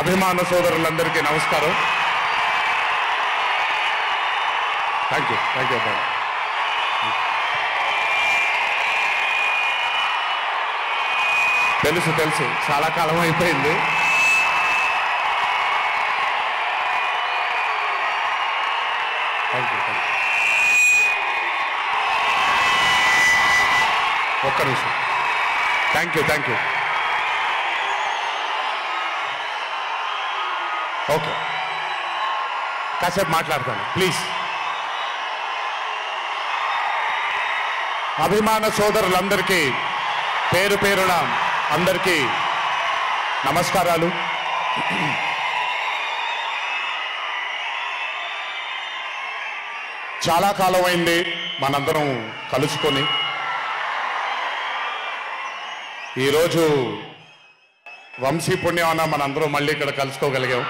అభిమాన సోదరులందరికీ నమస్కారం. థ్యాంక్ యూ అబ్బాయి. తెలుసు చాలా కాలం అయిపోయింది. Thank you. ఒక్క నిమిషం. Thank you. ఓకే, కాసేపు మాట్లాడతాను ప్లీజ్. అభిమాన సోదరులందరికీ పేరు పేరున అందరికీ నమస్కారాలు. చాలా కాలం అయింది మనందరం కలుసుకొని. ఈరోజు వంశీ పుణ్యమాన మనందరం మళ్ళీ ఇక్కడ కలుసుకోగలిగాం.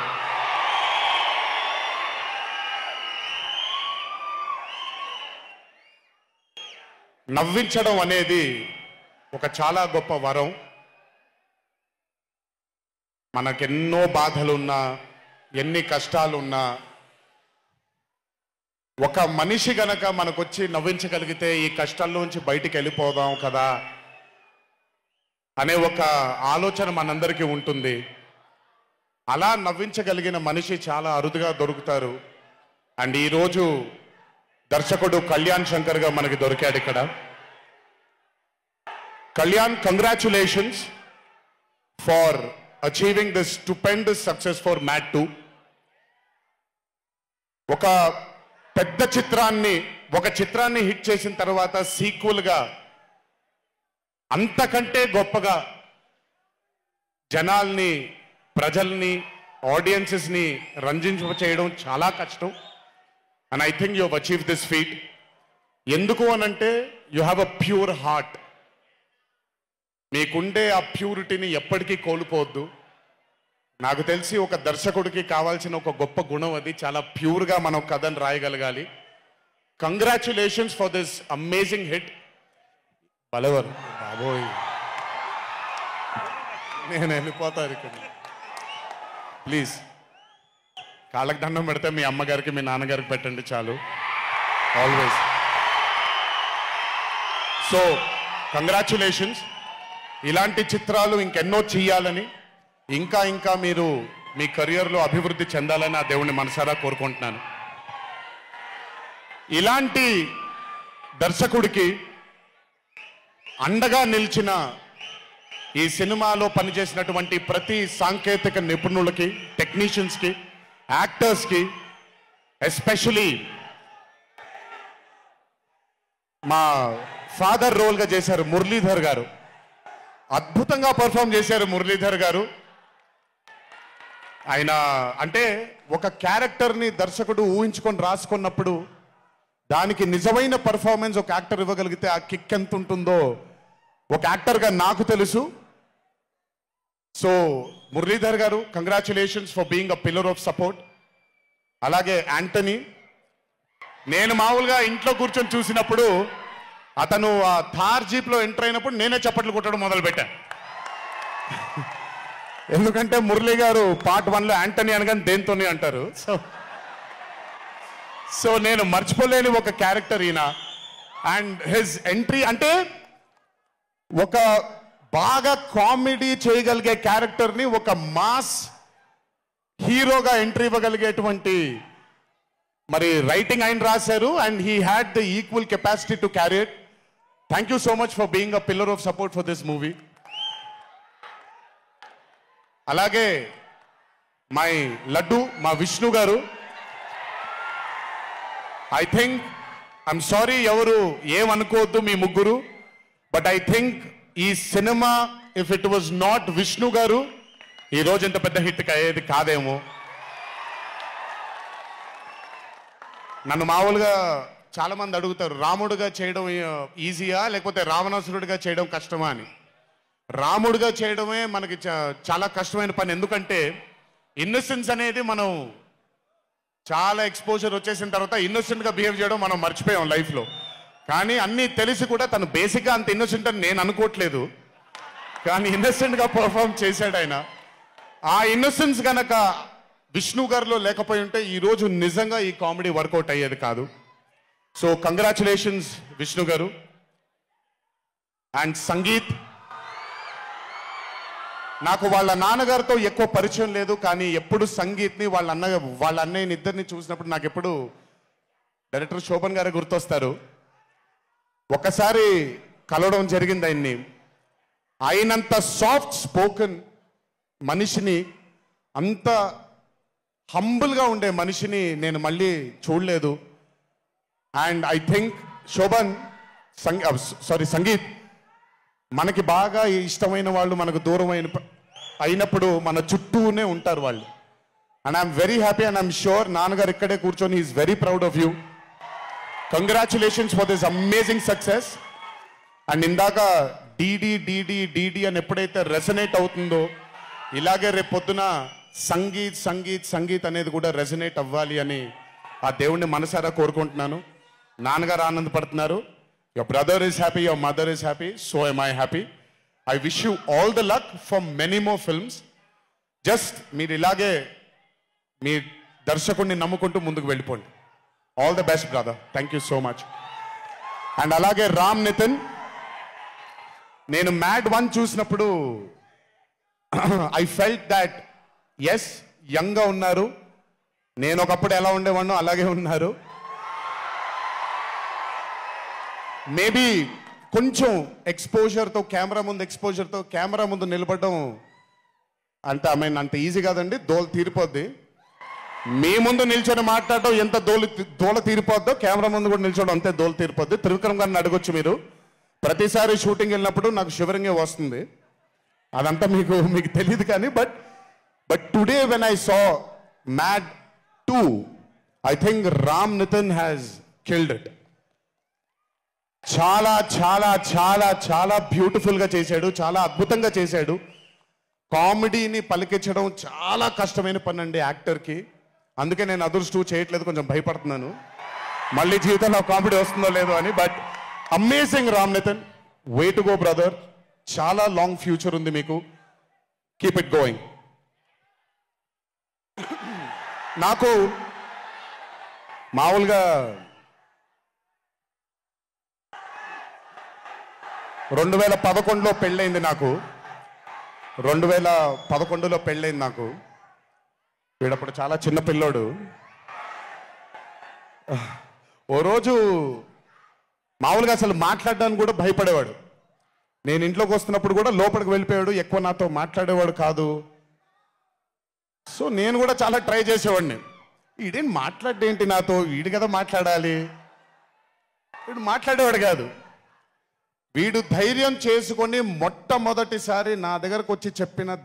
నవ్వించడం అనేది ఒక చాలా గొప్ప వరం. మనకెన్నో బాధలున్నా, ఎన్ని కష్టాలున్నా, ఒక మనిషి గనక మనకొచ్చి నవ్వించగలిగితే ఈ కష్టాల్లోంచి బయటికి వెళ్ళిపోదాం కదా అనే ఒక ఆలోచన మనందరికీ ఉంటుంది. అలా నవ్వించగలిగిన మనిషి చాలా అరుదుగా దొరుకుతారు. అండ్ ఈరోజు దర్శకుడు కళ్యాణ్ శంకర్గా మనకి దొరికాడు ఇక్కడ. Kalyan, congratulations far achieving this stupendous success for mad 2. ఒక పెద్ద చిత్రాన్ని హిట్ చేసిన తర్వాత సీక్వెల్గా అంతకంటే గొప్పగా జనాల్ని, ప్రజల్ని, ఆడియన్సెస్ని రంజింపచేయడం చాలా కష్టం. And I think you have achieve this feat. ఎందుకు అనంటే you have a pure heart. మీకుండే ఆ ప్యూరిటీని ఎప్పటికీ కోల్పోవద్దు. నాకు తెలిసి ఒక దర్శకుడికి కావాల్సిన ఒక గొప్ప గుణం అది. చాలా ప్యూర్గా మనం కథను రాయగలగాలి. Congratulations for this amazing hit. బలవర్ బాబోయ్, నేను వెళ్ళిపోతాను ఇక్కడ. ప్లీజ్ కాళ్ళకి దండం పెడితే మీ అమ్మగారికి, మీ నాన్నగారికి పెట్టండి చాలు. ఆల్వేస్. So congratulations. ఇలాంటి చిత్రాలు ఇంకెన్నో చెయ్యాలని, ఇంకా మీరు మీ కెరియర్లో అభివృద్ధి చెందాలని ఆ దేవుణ్ణి మనసారా కోరుకుంటున్నాను. ఇలాంటి దర్శకుడికి అండగా నిలిచిన ఈ సినిమాలో పనిచేసినటువంటి ప్రతి సాంకేతిక నిపుణులకి, టెక్నీషియన్స్కి, యాక్టర్స్కి, ఎస్పెషలీ మా ఫాదర్ రోల్గా చేశారు మురళీధర్ గారు. అద్భుతంగా పర్ఫామ్ చేశారు మురళీధర్ గారు. ఆయన అంటే ఒక క్యారెక్టర్ని దర్శకుడు ఊహించుకొని రాసుకున్నప్పుడు దానికి నిజమైన పర్ఫార్మెన్స్ ఒక యాక్టర్ ఇవ్వగలిగితే ఆ కిక్ ఎంత ఉంటుందో ఒక యాక్టర్గా నాకు తెలుసు. సో మురళీధర్ గారు, congratulations for being a pillar of support. అలాగే యాంటనీ, నేను మామూలుగా ఇంట్లో కూర్చొని చూసినప్పుడు అతను ఆ థార్ జీప్లో ఎంటర్ అయినప్పుడు నేనే చప్పట్లు కొట్టడం మొదలుపెట్టాను. ఎందుకంటే మురళీ గారు పార్ట్ 1లో యాంటనీ అనగానే దేంతోనే అంటారు. సో నేను మర్చిపోలేని ఒక క్యారెక్టర్ ఈయన. అండ్ హిజ్ ఎంట్రీ అంటే ఒక బాగా కామెడీ చేయగలిగే క్యారెక్టర్ని ఒక మాస్ హీరోగా ఎంట్రీ ఇవ్వగలిగేటువంటి మరి రైటింగ్ ఆయన రాశారు. And he had the equal capacity to carry it. Thank you so much for being a pillar of support for this movie. అలాగే మై లడ్డు, మా విష్ణు గారు. ఐ థింక్, ఐఎమ్ సారీ ఎవరు ఏమనుకోవద్దు మీ ముగ్గురు, బట్ ఐ థింక్ ఈ cinema if it was not Vishnu గారు ఈ రోజు ఇంత పెద్ద హిట్ అయ్యేది కాదేమో. నన్ను మామూలుగా చాలా మంది అడుగుతారు, రాముడుగా చేయడం ఈజీయా లేకపోతే రావణాసురుడిగా చేయడం కష్టమా అని. రాముడుగా చేయడమే మనకి చాలా కష్టమైన పని. ఎందుకంటే ఇన్నోసెన్స్ అనేది మనం చాలా ఎక్స్పోజర్ వచ్చేసిన తర్వాత ఇన్నోసెంట్గా బిహేవ్ చేయడం మనం మర్చిపోయాం లైఫ్లో. కానీ అన్నీ తెలిసి కూడా తను బేసిక్గా అంత ఇన్నోసెంట్ అని నేను అనుకోవట్లేదు. కానీ ఇన్నోసెంట్గా పర్ఫామ్ చేశాడు ఆయన. ఆ ఇన్నోసెన్స్ గనక విష్ణు గారిలో లేకపోయి ఉంటే ఈరోజు నిజంగా ఈ కామెడీ వర్కౌట్ అయ్యేది కాదు. సో కంగ్రాచులేషన్స్ విష్ణు గారు. అండ్ సంగీత్, నాకు వాళ్ళ నాన్నగారితో ఎక్కువ పరిచయం లేదు, కానీ ఎప్పుడు సంగీత్ని వాళ్ళ అన్నయ్యని ఇద్దరిని చూసినప్పుడు నాకు ఎప్పుడు డైరెక్టర్ శోభన్ గారే గుర్తొస్తారు. ఒక్కసారి కలవడం జరిగింది ఆయన్ని. అయినంత సాఫ్ట్ స్పోకెన్ మనిషిని, అంత హంబుల్గా ఉండే మనిషిని నేను మళ్ళీ చూడలేదు. And I think Shobhan Sangeeth, మనకి బాగా ఇష్టమైన వాళ్ళు మనకు దూరం అయినప్పుడు మన చుట్టూనే ఉంటారు వాళ్ళు. And I'm very happy and I'm sure నాన్నగారు ఇక్కడే కూర్చొని is very proud of you. Congratulations for this amazing success. And ఇందాక డీడీ డీడీ డీడీ అని ఎప్పుడైతే రెసనేట్ అవుతుందో, ఇలాగే రేపు పొద్దున సంగీత్ సంగీత్ సంగీత్ అనేది కూడా రెసనేట్ అవ్వాలి అని ఆ దేవుణ్ణి మనసారా కోరుకుంటున్నాను. నాన్నగారు ఆనందపడుతున్నారు. Your brother is happy, your mother is happy, so am I happy. I wish you all the luck for many more films. Just మీరు ఇలాగే మీ దర్శకుడిని నమ్ముకుంటూ ముందుకు వెళ్ళిపోండి. All the best brother. Thank you so much. And అలాగే రామ్ నితిన్, నేను mad 1 చూసినప్పుడు I felt that yes యంగ్గా ఉన్నారు, నేను ఒకప్పుడు ఎలా ఉండేవాడినో అలాగే ఉన్నారు. మేబీ కొంచెం ఎక్స్పోజర్తో కెమెరా ముందు నిలబడడం అంటే అంత ఈజీ కాదండి, దోల తీరిపోద్ది. మీ ముందు నిల్చొని మాట్లాడడం ఎంత దోల తీరిపోద్దో, కెమెరా ముందు కూడా నిల్చోవడం అంతే దోల తీరిపోద్ది. త్రివిక్రమ్ గారిని అడగొచ్చు మీరు. ప్రతిసారి షూటింగ్ వెళ్ళినప్పుడు నాకు షివరింగే వస్తుంది. అదంతా మీకు తెలియదు కానీ but today when I saw Mad 2, I think Ram Nithin has killed it. చాలా చాలా చాలా చాలా బ్యూటిఫుల్గా చేశాడు, చాలా అద్భుతంగా చేశాడు. కామెడీని పలికించడం చాలా కష్టమైన పని అండి యాక్టర్కి. అందుకే నేను అదృష్టు చేయట్లేదు, కొంచెం భయపడుతున్నాను మళ్ళీ జీవితంలో కామెడీ వస్తుందో లేదో అని. But amazing Ram Nithin, way to go brother. చాలా లాంగ్ ఫ్యూచర్ ఉంది మీకు. Keep it going. నాకు మామూలుగా 2011లో పెళ్ళైంది నాకు. 2011లో పెళ్ళైంది నాకు. వీడప్పుడు చాలా చిన్న పిల్లోడు. ఓ రోజు మామూలుగా అసలు మాట్లాడడానికి కూడా భయపడేవాడు. నేను ఇంట్లోకి వస్తున్నప్పుడు కూడా లోపలికి వెళ్ళిపోయాడు, ఎక్కువ నాతో మాట్లాడేవాడు కాదు. సో నేను కూడా చాలా ట్రై చేసేవాడిని. వీడేం మాట్లాడేంటి నాతో, వీడు కదా మాట్లాడాలి. వీడు మాట్లాడేవాడు కాదు. వీడు ధైర్యం చేసుకొని మొట్టమొదటిసారి నా దగ్గరకు వచ్చి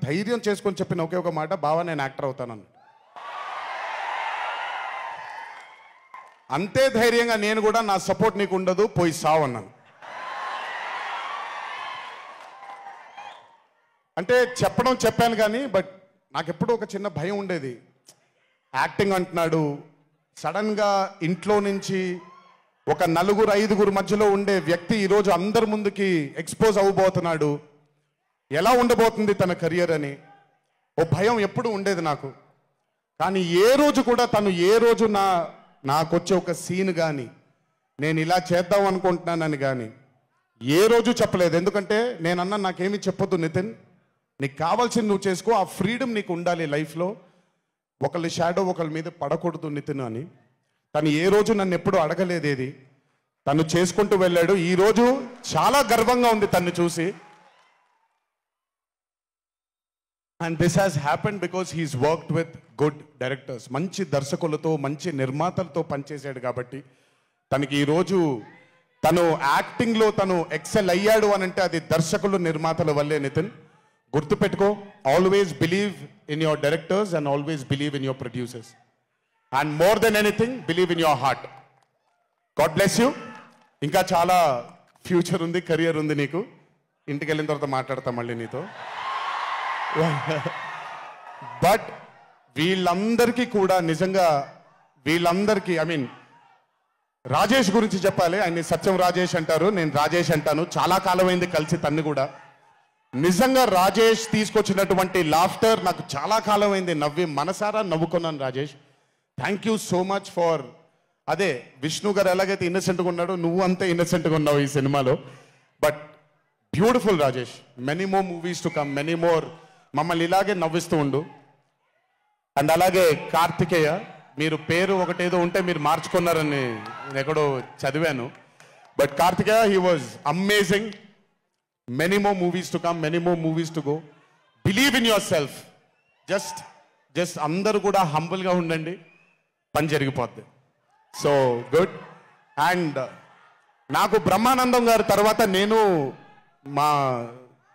ధైర్యం చేసుకొని చెప్పిన ఒకే ఒక మాట, బావా నేను యాక్టర్ అవుతానని. అంతే ధైర్యంగా నేను కూడా నా సపోర్ట్ నీకు ఉండదు, పోయి సావన్నాను. అంటే చెప్పాను కానీ బట్ నాకు ఎప్పుడూ ఒక చిన్న భయం ఉండేది. యాక్టింగ్ అంటున్నాడు, సడన్గా ఇంట్లో నుంచి ఒక 4-5 మధ్యలో ఉండే వ్యక్తి ఈరోజు అందరి ముందుకి ఎక్స్పోజ్ అవ్వబోతున్నాడు, ఎలా ఉండబోతుంది తన కెరియర్ అని ఓ భయం ఎప్పుడు ఉండేది నాకు. కానీ ఏ రోజు కూడా తను నాకొచ్చే ఒక సీన్ కానీ నేను ఇలా చేద్దాం అనుకుంటున్నానని కానీ ఏ రోజు చెప్పలేదు. ఎందుకంటే నేనన్నా నాకేమీ చెప్పొద్దు నితిన్, నీకు కావాల్సింది నువ్వు చేసుకో, ఆ ఫ్రీడమ్ నీకు ఉండాలి లైఫ్లో, ఒకళ్ళ షాడో ఒకళ్ళ మీద పడకూడదు నితిన్ అని. తను ఏ రోజు నన్ను ఎప్పుడు అడగలేదేది, తను చేసుకుంటూ వెళ్ళాడు. ఈరోజు చాలా గర్వంగా ఉంది తను చూసి. And this has happened because he's worked with good directors. మంచి దర్శకులతో మంచి నిర్మాతలతో పనిచేశాడు కాబట్టి తనకి ఈరోజు తను యాక్టింగ్లో తను ఎక్సెల్ అయ్యాడు అని అంటే అది దర్శకులు నిర్మాతల వల్లే నితిన్. గుర్తుపెట్టుకో, always believe in your directors and always believe in your producers. And more than anything believe in your heart. God bless you. ఇంకా చాలా ఫ్యూచర్ ఉంది, కెరియర్ ఉంది నీకు. ఇంటికి వెళ్ళిన తర్వాత మాట్లాడతాం మళ్ళీ నీతో. బట్ వీళ్ళందరికీ కూడా నిజంగా రాజేష్ గురించి చెప్పాలి. ఆయన్ని సత్యం రాజేష్ అంటారు, నేను రాజేష్ అంటాను. చాలా కాలమైంది కలిసి తన్ని కూడా. నిజంగా రాజేష్ తీసుకొచ్చినటువంటి లాఫ్టర్ నాకు చాలా కాలం అయింది నవ్వి మనసారా నవ్వుకున్నాను Rajesh. Thank you so much for అదే విష్ణు గారు ఎలాగైతే ఇన్నసెంట్గా ఉన్నాడో నువ్వు అంతే ఇన్నసెంట్గా ఉన్నావు ఈ సినిమాలో. But beautiful Rajesh, many more movies to come, many more, మమ్మల్ని ఇలాగే నవ్విస్తూ ఉండు. అండ్ అలాగే కార్తికేయ, మీరు పేరు ఒకటేదో ఉంటే మీరు మార్చుకున్నారని నేను ఎక్కడో చదివాను. But Karthikeya, he was amazing. Many more movies to come, many more movies to go. Believe in yourself. Just అందరూ కూడా హంబుల్గా ఉండండి, పని జరిగిపోద్ది. So good. అండ్ నాకు బ్రహ్మానందం గారి తర్వాత నేను మా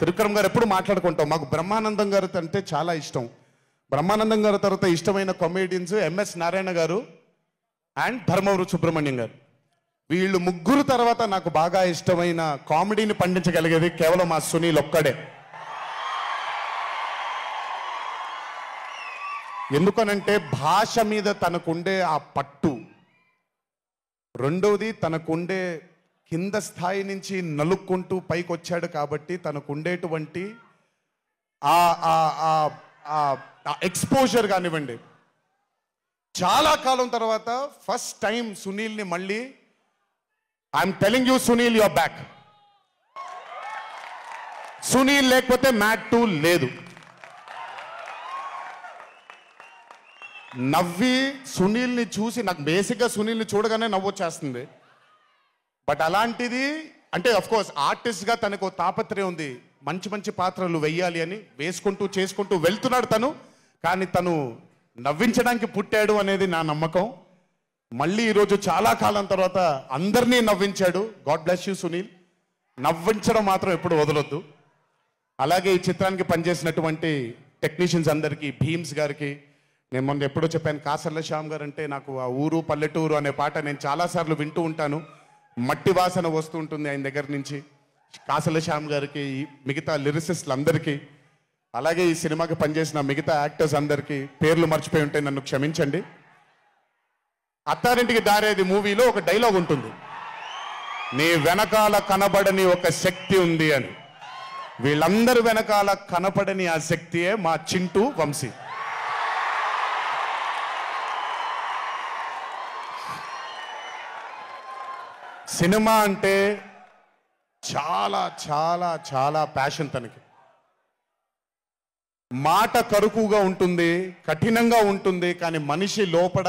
త్రివిక్రమ్ గారు ఎప్పుడు మాట్లాడుకుంటాం, మాకు బ్రహ్మానందం గారు అంటే చాలా ఇష్టం. బ్రహ్మానందం గారి తర్వాత ఇష్టమైన కామెడియన్స్ ఎంఎస్ నారాయణ గారు అండ్ ధర్మవరం సుబ్రహ్మణ్యం గారు. వీళ్ళు ముగ్గురు తర్వాత నాకు బాగా ఇష్టమైన కామెడీని పండించగలిగేది కేవలం మా సునీల్ ఒక్కడే. ఎందుకనంటే భాష మీద తనకుండే ఆ పట్టు, రెండవది తనకుండే కింద స్థాయి నుంచి నలుక్కుంటూ పైకి వచ్చాడు కాబట్టి తనకుండేటువంటి ఎక్స్పోజర్ కానివ్వండి. చాలా కాలం తర్వాత ఫస్ట్ టైం సునీల్ని మళ్ళీ, I'm telling you Sunil, your back. Sunil లేకపోతే మ్యాట్ 2 లేదు. నవ్వి సునీల్ని చూసి నాకు బేసిక్గా సునీల్ని చూడగానే నవ్వొచ్చేస్తుంది. బట్ అలాంటిది అంటే అఫ్ కోర్స్ ఆర్టిస్ట్గా తనకు తాపత్రయం ఉంది, మంచి మంచి పాత్రలు వెయ్యాలి అని వేసుకుంటూ చేసుకుంటూ వెళ్తున్నాడు తను. కానీ తను నవ్వించడానికి పుట్టాడు అనేది నా నమ్మకం. మళ్ళీ ఈరోజు చాలా కాలం తర్వాత అందరినీ నవ్వించాడు. God bless you Sunil. నవ్వించడం మాత్రం ఎప్పుడు వదలొద్దు. అలాగే ఈ చిత్రానికి పనిచేసినటువంటి టెక్నీషియన్స్ అందరికీ, భీమ్స్ గారికి, నేను మొన్న ఎప్పుడో చెప్పాను, కాసర్ల శ్యామ్ గారు అంటే నాకు ఆ ఊరు పల్లెటూరు అనే పాట నేను చాలాసార్లు వింటూ ఉంటాను. మట్టి వాసన వస్తూ ఉంటుంది ఆయన దగ్గర నుంచి. కాసర్ల శ్యామ్ గారికి, మిగతా లిరిసిస్టులు అందరికీ, అలాగే ఈ సినిమాకి పనిచేసిన మిగతా యాక్టర్స్ అందరికీ పేర్లు మర్చిపోయి ఉంటే నన్ను క్షమించండి. అత్తారింటికి దారేది మూవీలో ఒక డైలాగ్ ఉంటుంది, నీ వెనకాల కనబడని ఒక శక్తి ఉంది అని. వీళ్ళందరి వెనకాల కనపడని ఆ శక్తియే మా చింటూ వంశీ. సినిమా అంటే చాలా చాలా చాలా ప్యాషన్ తనకి. మాట కరుకుగా ఉంటుంది, కఠినంగా ఉంటుంది, కానీ మనిషి లోపల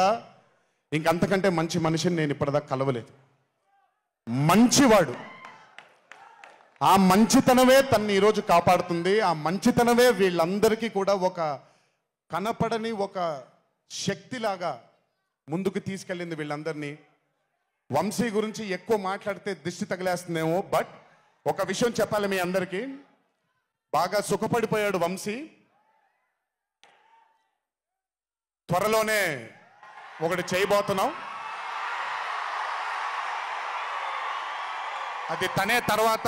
ఇంకంతకంటే మంచి మనిషిని నేను ఇప్పటిదాకా కలవలేదు. మంచివాడు. ఆ మంచితనమే తన్ని ఈరోజు కాపాడుతుంది. ఆ మంచితనమే వీళ్ళందరికీ కూడా ఒక కనపడని ఒక శక్తిలాగా ముందుకు తీసుకెళ్ళింది వీళ్ళందరినీ. వంశీ గురించి ఎక్కువ మాట్లాడితే దిష్టి తగిలేస్తుందేమో, బట్ ఒక విషయం చెప్పాలి మీ అందరికీ. బాగా సుఖపడిపోయాడు వంశీ. త్వరలోనే ఒకటి చేయబోతున్నాం. అది తనే తర్వాత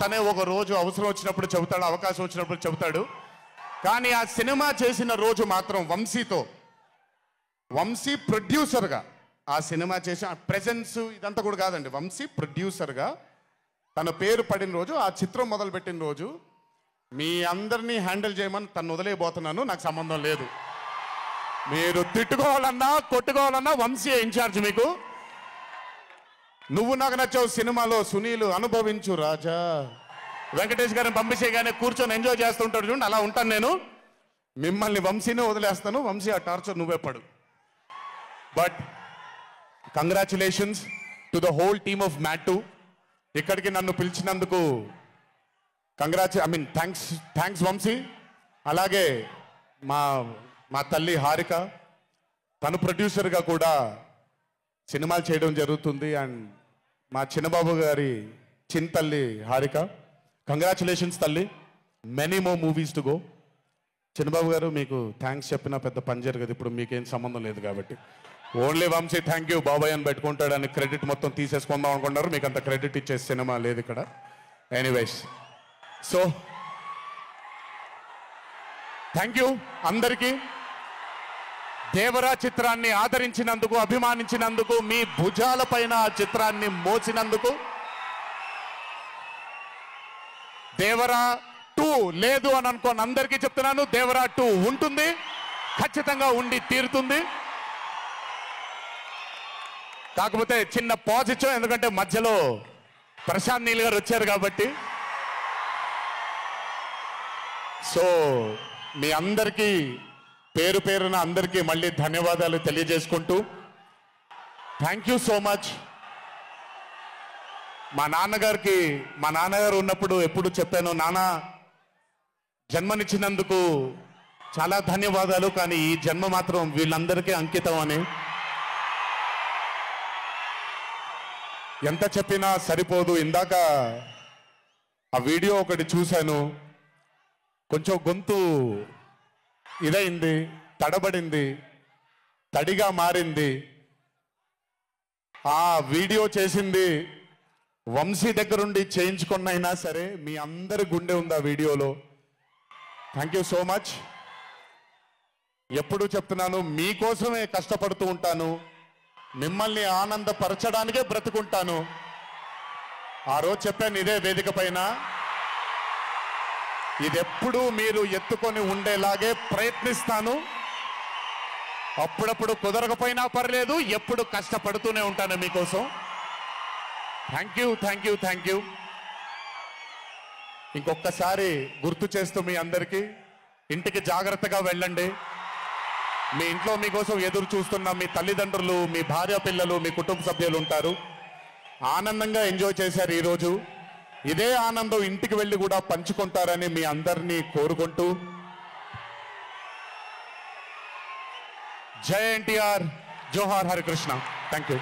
తనే ఒక రోజు అవసరం వచ్చినప్పుడు చెబుతాడు, అవకాశం వచ్చినప్పుడు చెబుతాడు. కానీ ఆ సినిమా చేసిన రోజు మాత్రం వంశీతో, వంశీ ప్రొడ్యూసర్గా ఆ సినిమా చేసిన ప్రెజెన్స్ ఇదంతా కూడా కాదండి, వంశీ ప్రొడ్యూసర్గా తన పేరు పడిన రోజు, ఆ చిత్రం మొదలుపెట్టిన రోజు, మీ అందరినీ హ్యాండిల్ చేయమని తను వదిలేయబోతున్నాను, నాకు సంబంధం లేదు. మీరు తిట్టుకోవాలన్నా కొట్టుకోవాలన్నా వంశీ ఇన్ఛార్జ్ మీకు. నువ్వు నాకు నచ్చావు సినిమాలో సునీల్, అనుభవించు రాజా, వెంకటేష్ గారిని పంపించేయగానే కూర్చొని ఎంజాయ్ చేస్తుంటాడు చూడండి, అలా ఉంటాను నేను. మిమ్మల్ని వంశీనే వదిలేస్తాను, వంశీ ఆ టార్చర్ నువ్వే పడు. But congratulations to the whole team of Mad 2. ఇక్కడికి నన్ను పిలిచినందుకు థ్యాంక్స్ వంశీ. అలాగే మా తల్లి హారిక, తను ప్రొడ్యూసర్గా కూడా సినిమాలు చేయడం జరుగుతుంది. అండ్ మా చిన్నబాబు గారి తల్లి హారిక, కంగ్రాచులేషన్స్ తల్లి, many more movies to go. Chinnababu garu మీకు థ్యాంక్స్ చెప్పినా పెద్ద పని జరగదు, ఇప్పుడు మీకేం సంబంధం లేదు కాబట్టి. ఓన్లీ వంశీ థ్యాంక్ యూ బాబాయ్ అని పెట్టుకుంటాడని క్రెడిట్ మొత్తం తీసేసుకుందాం అనుకుంటారు. మీకు అంత క్రెడిట్ ఇచ్చే సినిమా లేదు ఇక్కడ. ఎనీవేస్, సో థ్యాంక్ యూ అందరికీ. దేవరా చిత్రాన్ని ఆదరించినందుకు, అభిమానించినందుకు, మీ భుజాల పైన ఆ చిత్రాన్ని మోసినందుకు, దేవరా 2 లేదు అని అనుకోని అందరికీ చెప్తున్నాను, దేవరా 2 ఉంటుంది, ఖచ్చితంగా ఉండి తీరుతుంది. కాకపోతే చిన్న పాజ్ ఇచ్చాం, ఎందుకంటే మధ్యలో ప్రశాంత్ నీల్ గారు వచ్చారు కాబట్టి. సో మీ అందరికీ పేరు పేరున అందరికీ మళ్ళీ ధన్యవాదాలు తెలియజేసుకుంటూ, థ్యాంక్ యూ సో మచ్. మా నాన్నగారు ఉన్నప్పుడు ఎప్పుడు చెప్పాను, నాన్న జన్మనిచ్చినందుకు చాలా ధన్యవాదాలు, కానీ ఈ జన్మ మాత్రం వీళ్ళందరికీ అంకితం అని. ఎంత చెప్పినా సరిపోదు. ఇందాక ఆ వీడియో ఒకటి చూశాను, కొంచెం గొంతు ఇదైంది, తడబడింది, తడిగా మారింది. ఆ వీడియో చేసింది వంశీ దగ్గరుండి చేయించుకున్నైనా సరే మీ అందరి గుండె ఉంది ఆ వీడియోలో. Thank you so much. ఎప్పుడు చెప్తున్నాను, మీకోసమే కష్టపడుతూ ఉంటాను, మిమ్మల్ని ఆనందపరచడానికే బ్రతుకుంటాను. ఆ రోజు చెప్పాను ఇదే వేదిక పైన, ఇదెప్పుడు మీరు ఎత్తుకొని ఉండేలాగే ప్రయత్నిస్తాను. అప్పుడప్పుడు కుదరకపోయినా పర్లేదు, ఎప్పుడు కష్టపడుతూనే ఉంటాను మీకోసం. Thank you, thank you, thank you. ఇంకొకసారి గుర్తు చేస్తూ మీ అందరికీ, ఇంటికి జాగ్రత్తగా వెళ్ళండి. మీ ఇంట్లో మీకోసం ఎదురు చూస్తున్న మీ తల్లిదండ్రులు, మీ భార్య పిల్లలు, మీ కుటుంబ సభ్యులు ఉంటారు. ఆనందంగా ఎంజాయ్ చేశారు ఈరోజు. ఇదే ఆనందం ఇంటికి వెళ్ళి కూడా పంచుకుంటారని మీ అందరినీ కోరుకుంటూ, జై ఎన్టీఆర్, జోహార్ హరికృష్ణ. Thank you.